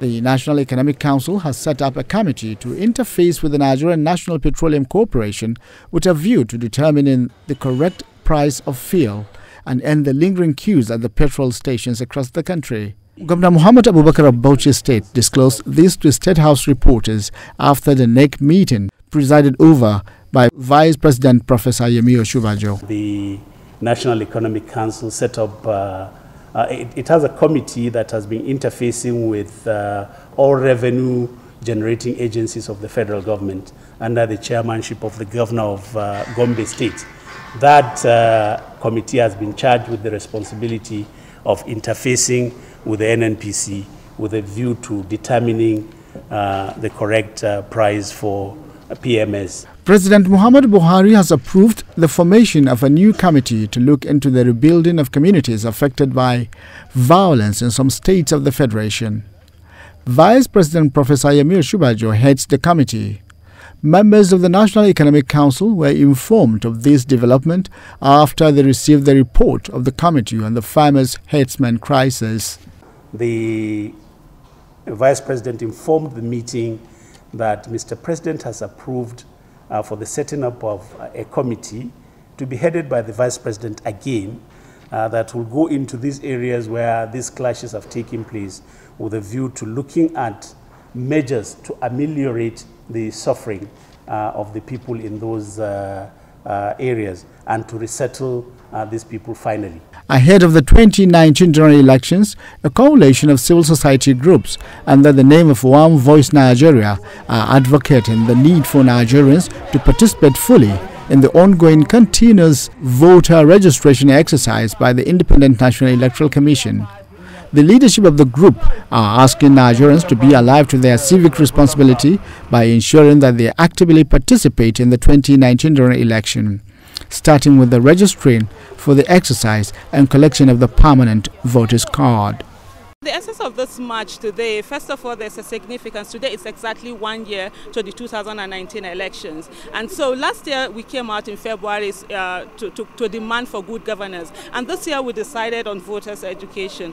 The National Economic Council has set up a committee to interface with the Nigerian National Petroleum Corporation with a view to determining the correct price of fuel and end the lingering queues at the petrol stations across the country. Governor Muhammad Abubakar of Bauchi State disclosed this to State House reporters after the NEC meeting presided over by Vice President Professor Yemi Osubajo. The National Economic Council set up it has a committee that has been interfacing with all revenue generating agencies of the federal government under the chairmanship of the governor of Gombe State. That committee has been charged with the responsibility of interfacing with the NNPC with a view to determining the correct price for PMS. President Muhammad Buhari has approved the formation of a new committee to look into the rebuilding of communities affected by violence in some states of the Federation. Vice President Professor Yemi Osubajo heads the committee. Members of the National Economic Council were informed of this development after they received the report of the committee on the farmers' herdsmen crisis. The Vice President informed the meeting that Mr. President has approved for the setting up of a committee to be headed by the Vice President again that will go into these areas where these clashes have taken place with a view to looking at measures to ameliorate the suffering of the people in those areas and to resettle these people finally. Ahead of the 2019 general elections, a coalition of civil society groups under the name of One Voice Nigeria are advocating the need for Nigerians to participate fully in the ongoing continuous voter registration exercise by the Independent National Electoral Commission. The leadership of the group are asking Nigerians to be alive to their civic responsibility by ensuring that they actively participate in the 2019 general election, starting with the registering for the exercise and collection of the permanent voter's card. The essence of this march today, first of all, there's a significance. Today it's exactly 1 year to the 2019 elections. And so last year we came out in February to demand for good governance. And this year we decided on voters' education.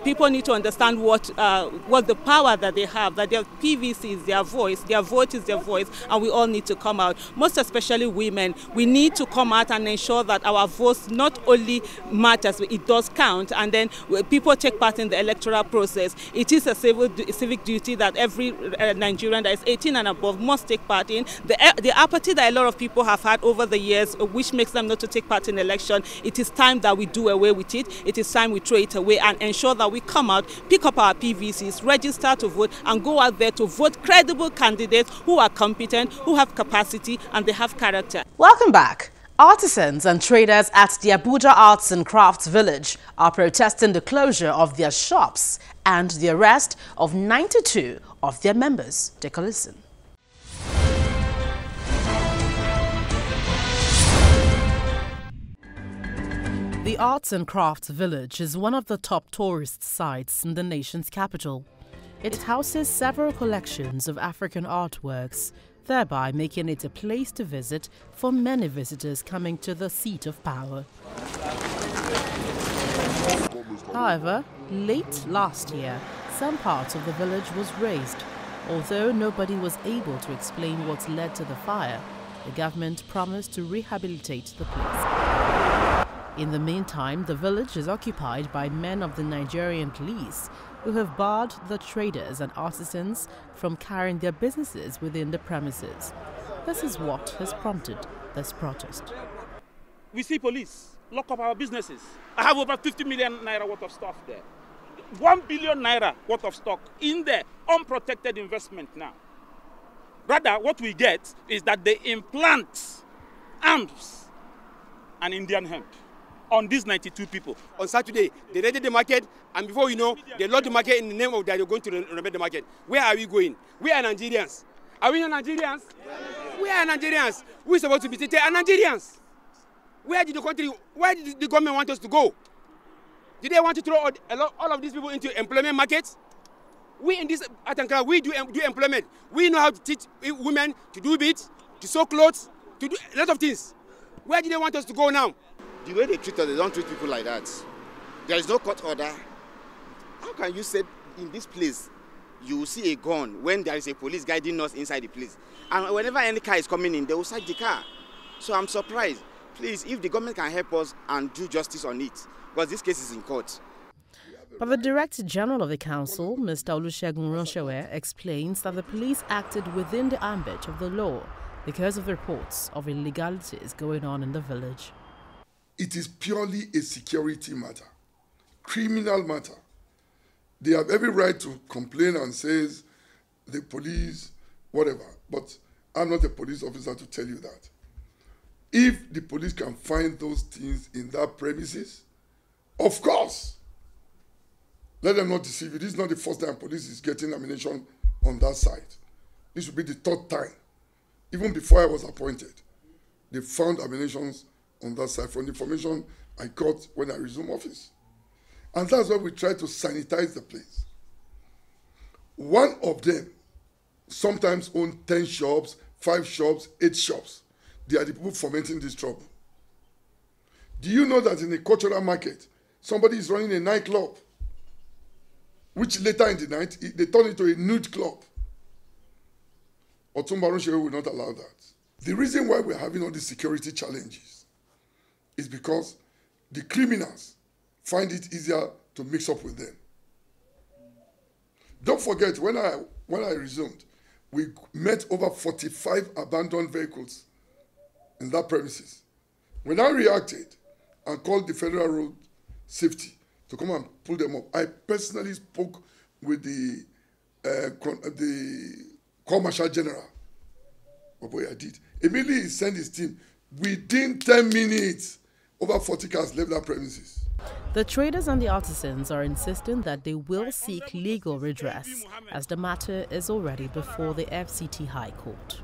People need to understand what the power that they have, that their PVC is their voice, their vote is their voice, and we all need to come out. Most especially women, we need to come out and ensure that our voice not only matters, it does count. And then people take part in the electoral process. It is a civic duty that every Nigerian that is 18 and above must take part in. The apathy that a lot of people have had over the years, which makes them not to take part in election, it is time that we do away with it. It is time we throw it away and ensure that we come out, pick up our PVCs, register to vote, and go out there to vote credible candidates who are competent, who have capacity, and they have character. Welcome back. Artisans and traders at the Abuja Arts and Crafts Village are protesting the closure of their shops and the arrest of 92 of their members. Take a listen. The Arts and Crafts Village is one of the top tourist sites in the nation's capital. It houses several collections of African artworks, thereby making it a place to visit for many visitors coming to the seat of power. However, late last year, some parts of the village was razed. Although nobody was able to explain what led to the fire, the government promised to rehabilitate the place. In the meantime, the village is occupied by men of the Nigerian police who have barred the traders and artisans from carrying their businesses within the premises. This is what has prompted this protest. We see police lock up our businesses. I have over 50 million naira worth of stuff there. 1 billion naira worth of stock in there, unprotected investment now. Rather, what we get is that they implant arms and Indian hemp on these 92 people. On Saturday, they raided the market, and before you know, they locked the market in the name of that they're going to renovate the market. Where are we going? We are Nigerians. Are we not Nigerians? We are Nigerians. We're supposed to be treated as Nigerians. Where did the government want us to go? Did they want to throw all of these people into employment markets? We in this art and craft, we do employment. We know how to teach women to do beads, to sew clothes, to do a lot of things. Where do they want us to go now? The way they treat us, they don't treat people like that. There is no court order. How can you say in this place you will see a gun when there is a police guiding us inside the place. And whenever any car is coming in, they will search the car. So I'm surprised. Please, if the government can help us and do justice on it, because this case is in court. But the Director General of the Council, Mr. Olusegun Ronshawe, explains that the police acted within the ambit of the law because of reports of illegalities going on in the village. It is purely a security matter, criminal matter. They have every right to complain and say the police, whatever. But I'm not a police officer to tell you that. If the police can find those things in that premises, of course, let them not deceive you. This is not the first time police is getting ammunition on that site. This will be the third time. Even before I was appointed, they found ammunition on that site from the information I got when I resumed office. And that's why we try to sanitize the place. One of them sometimes owns 10 shops, 5 shops, 8 shops. They are the people fomenting this trouble. Do you know that in a cultural market, somebody is running a nightclub, which later in the night, they turn it to a nude club? Otumba Ronshawe will not allow that. The reason why we're having all these security challenges is because the criminals find it easier to mix up with them. Don't forget, when I resumed, we met over 45 abandoned vehicles in that premises. When I reacted and called the Federal Road Safety to come and pull them up, I personally spoke with the Corps Marshal General. Oh boy, I did. Immediately he sent his team. Within 10 minutes, over 40 cars left that premises. The traders and the artisans are insisting that they will seek legal redress, as the matter is already before the FCT High Court.